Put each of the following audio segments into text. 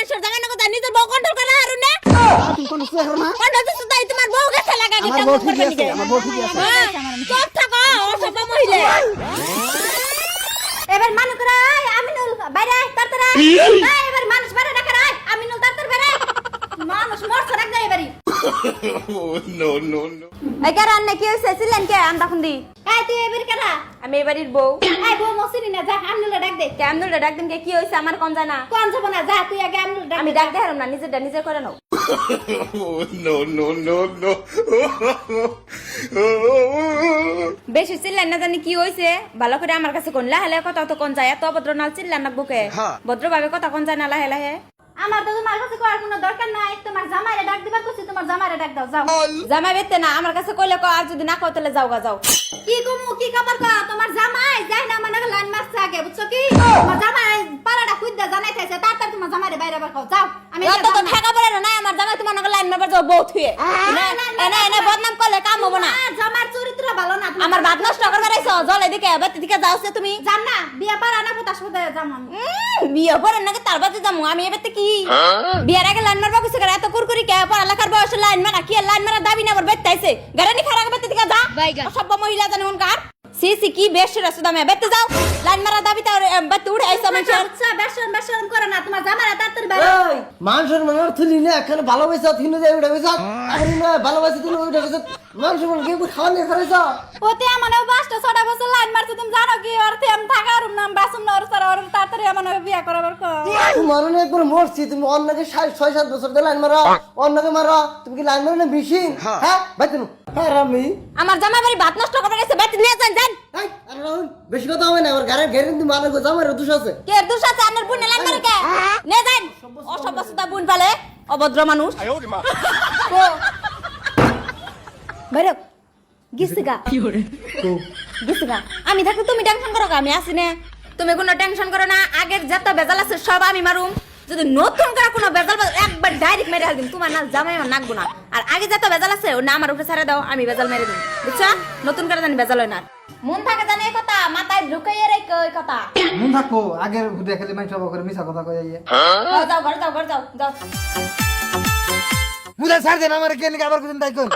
মানুষের জায়গা না কথা নিজের বউ কন্ট্রোল করে হারুন না তুমি কোন সুহার না কন্ট্রোল তো তাই তোমার বউ গেছে লাগা আমার বউ ঠিক আছে আমার বউ ঠিক আছে চুপ থাকো অসভ্য মহিলা এবার মানুষ করে আমিনুল বাইরে তাড়াতাড়ি এবার মানুষ বাইরে রাখা রাখ আমিনুল তাড়াতাড়ি বাইরে মানুষ মরছে রাখ যায় এবারে no, no, no. এই কারণ নাকি হইছে ছিলেন কে আন্দা খুন্দি এই তুই এবারে কেডা আমি এবাড়ির বউ এই বউ মসিনি না যা আমিনুল ডাক দে কেমন ডাক দিন কি হইছে আমার কোন জানা কোন যাব না যা তুই আগে আমিনুল ডাক আমি ডাক দে হারুম না নিজে করে নাও no, no, no, no. বেশি চিল্লান না জানি কি হইছে ভালো করে আমার কাছে কোন লাহে লাহে কথা তো কোন যায় এত অভদ্র না চিল্লান না বুকে ভদ্রভাবে কথা কোন যায় না লাহে লাহে আমার তো তোমার কাছে করার কোনো দরকার নাই তোমার জামাইরে ডাক দিবা কইছি তোমার জামাইরে ডাক দাও যাও জামাই বেতে না আমার কাছে কইলে কো আর যদি না কও তাহলে যাও গা যাও কি কমু কি খবর কা তোমার জামাই যাই না মানে লাইন মারছে আগে বুঝছো কি তোমার জামাই পাড়াটা খুইদা জানাই থাইছে তাড়াতাড়ি তোমার জামাইরে বাইরে বার কও যাও আমি অত তো ঠেকা পড়ে না আমার জামাই তোমার নগর লাইন মারবার যাও বউ থুয়ে না বদনাম করলে কাম হবো না জামার চরিত্র ভালো না আমার ভাত নষ্ট করবার আইছো জল এদিকে বাতি দিকে যাওছে তুমি জান না বিয়া পারা না পুতাস পুতা যাম আমি বিয়ে পরে নাকি তার বাতি যামু আমি এবারে কি বিয়ার আগে লাইন মারবা কিছু করে এত কুরকুরি কে পড়ালেখার বয়সে লাইন মারা কি লাইন মারা দাবি না আমার বেতে আইছে গারানি খারাপ বাতি দিকে যা সব মহিলা জানে উনকার সিসি কি বেশ রাস্তা দামে বেতে যাও লাইন মারা দাবি তার বাতি উড়ে আইছো মানুষের আচ্ছা বেশন করে না তোমার জামাইরে তাড়াতাড়ি বাইরে এই মানুষের মনের থুলি না এখানে ভালোবাসা থিনে যায় উঠে বেসা আরে না ভালোবাসা তুমি উঠে বেসা মানুষের মন কি খাওয়া নিয়ে খাইছা ওতে আমানে 5-6 বছর লাইন মারছে তুমি জানো কি অর্থে আমি থাকার নাম বাসুম না ওর সারা ওর তাড়াতাড়ি আমানে বিয়া করাবার কো তোমার না একবার মরছি তুমি অন্যকে 6-7 বছর ধরে লাইন মারা অন্যকে মারা তুমি কি লাইন মারো না বেশি হ্যাঁ ভাই তুমি হ্যাঁ আমি আমার জামাই বাড়ি ভাত নষ্ট করবার গেছে বাতি নিয়ে যান যান এই আরে রাহুল বেশি কথা হয় না আমার ঘরে ঘেরে তুমি মারা গো জামার দোষ আছে কে দোষ আছে আপনার বোন লাইন মারে কে নিয়ে যান অসভ্য সুদা বোন পালে অভদ্র মানুষ কো বাইরে গিসে গা গিসে গা আমি থাকি তুমি টেনশন করো আমি আসি না তুমি কোনো টেনশন করো না আগের যত বেজাল আছে সব আমি মারুম যদি নতুন করে কোনো বেজাল একবার ডাইরেক্ট মেরে দিন তোমার না জামাই আমার নাকবো না আর আগে যত বেজাল আছে ও না আমার উপরে ছেড়ে দাও আমি বেজাল মেরে দিই বুঝছো নতুন করে জানি বেজাল হয় না মন থাকে জানে এই কথা মাথায় ঢুকাইয়ে রেখে ওই কথা মন থাকো আগের ঘুরে খেলে মাই সব করে মিছা কথা কই আইয়া যাও ঘরে যাও ঘরে যাও যাও মুদা ছাড় দেন আমার কেন আবার কোন তাই কোন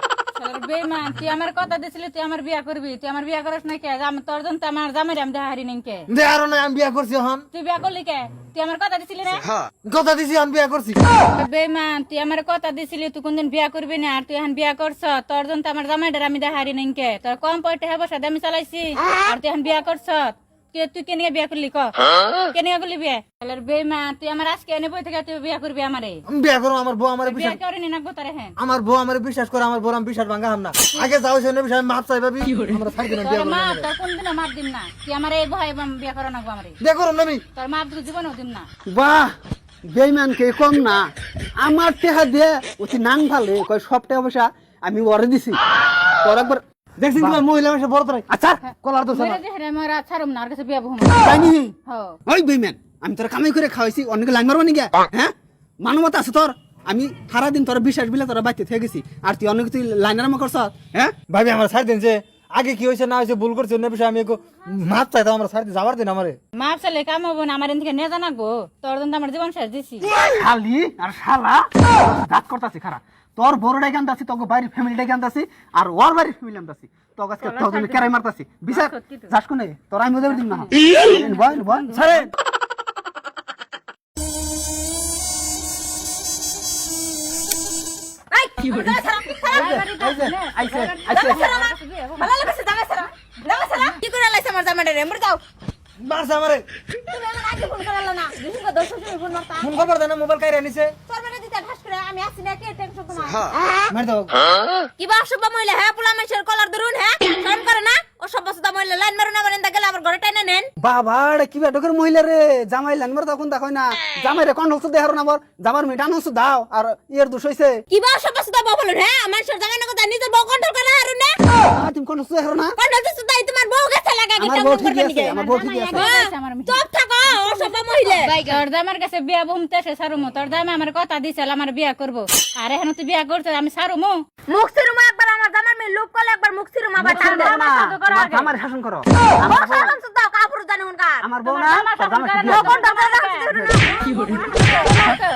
বেমান তুই আমার কথা দিছিলি তুই আমার বিয়া করবি তুই আমার বিয়া করিস না কে তোর জন্য তো আমার জামাই আমি হারি নাই কে দে আর না আমি বিয়া করছি হন তুই বিয়া করলি কে তুই আমার কথা দিছিলি না কথা দিছি হন বিয়া করছি বেমান তুই আমার কথা দিছিলি তুই কোনদিন বিয়া করবি না আর তুই এখন বিয়া করছ তোর জন্য তো আমার জামাইটার আমি হারি নাই কে তোর কম পয়সা হবো সাথে আমি চালাইছি আর তুই এখন বিয়া করছ তুই কেন বিয়া করলি ক কেন করলি বিয়া বেমান তুই আমার আজকে এনে বই থেকে তুই বিয়া করবি আমারে আমি বিয়া করব আমার বউ আমার বিয়া বিশ্বাস করে নি নাকবো তোর হ্যাঁ আমার বউ আমার বিশ্বাস করে আমার বউ আমি বিশ্বাস ভাঙা হাম না আগে যাও সেনে বিষয় মাপ চাই ভাবি আমরা ছাড় দিন বিয়া তোর করব মা তোর কোনদিনও মাপ দিম না তুই আমার এই ভয় বিয়া করা নাকবো আমারে বিয়া করব না আমি তোর মাপ তুই জীবনও দিম না বাহ বেইমান কে কম না আমার টেহা দিয়ে অতি নাং ভালে কয় সব টাকা পয়সা আমি ওরে দিছি তোর একবার দেখছিস তোমার মহিলা মানুষ বড় তোরাই আচ্ছা কলার তো মেরে দেহ রে মোরা ছাড়ুম না আর কাছে বিয়া বহুম তাই নি হো ওই বেইমান আমি তোর কামাই করে খাওয়াইছি অনেকে লাইন মারবো নিগা হ্যাঁ মানবতা আছে তোর আমি সারা দিন তোর বিশ্বাস বিলে তোর বাইতে থেকে গেছি আর তুই অনেক তুই লাইনার মা করছ হ্যাঁ ভাবি আমার ছাড় দিন যে আগে কি হয়েছে না হয়েছে ভুল করছে অন্য বিষয় আমি মাপ চাই দাও আমার ছাড় দিন যাবার দিন আমারে মাপ চাইলে কাম হবো না আমার এদিকে নিয়ে জানা গো তোর জন্য আমার জীবন শেষ দিছি শালি আর শালা দাঁত করতাছি খারা তোর বড়টাই কান্দাছি তোকে বাড়ির ফ্যামিলিটাই কান্দাছি আর ওর বাড়ির ফ্যামিলি কান্দাছি তোর কাছে তোর জন্য কেরাই মারতাছি বিচার যাস কোনে তোর আমি ওদের দিন না বল বল ছাড়ে এই কি হলো আইছে ভালো লাগছে জামাই সারা জামাই সারা কি করে লাইছে আমার জামাইটা রে মর যাও মারছে আমারে তুমি আমার আগে ফোন করালা না বিশুকে দোষ তুমি ফোন মারতা ফোন খবর দেন মোবাইল কাইরা নিছে তোর মানে দিতে ঠাস করে আমি আসি না কে টেনশন তোমার মার দাও কি বা অসভ্য মহিলা হ্যাঁ পোলা মানুষের কলার ধরুন হ্যাঁ শরম করে না অসভ্য সুদা মহিলা লাইন মারুন আমার এন্দা গেলে আমার ঘরে টাইনা নেন বাবা রে কি বেটকের মহিলা রে জামাই লাইন মার তখন দেখো না জামাই রে কোন হচ্ছে দেহর না জামার মিটান হচ্ছে দাও আর ইয়ের দোষ হইছে কি বা অসভ্য সুদা বউ বলুন হ্যাঁ মানুষের জায়গা না কথা নিজের বউ কন্ট্রোল করে হারুন না তুমি কোন হচ্ছে দেহর না কন্ট্রোল তো সুদাই তোমার বউ গেছে লাগা কি আমার বউ ঠিক আছে আমার বউ ঠিক আছে চুপ থাকো অসভ্য মহিলা তোর জামার কাছে বিয়া বহুমতে সে সারুমো তোর জামাই আমার কথা দিছিল আমার বিয়া করবো আর এখন তুই বিয়া করছিস আমি সারুমো মুখ সিরুমা একবার আমার জামার মেয়ে লোক করলে একবার মুখ সিরুমা আবার টান দেয় না আমার শাসন করো বউ শাসন সুদা কাপড় জানে উনকার আমার বউ না তোর জামাই বউ কন্ট্রোল করে রাখছে যা।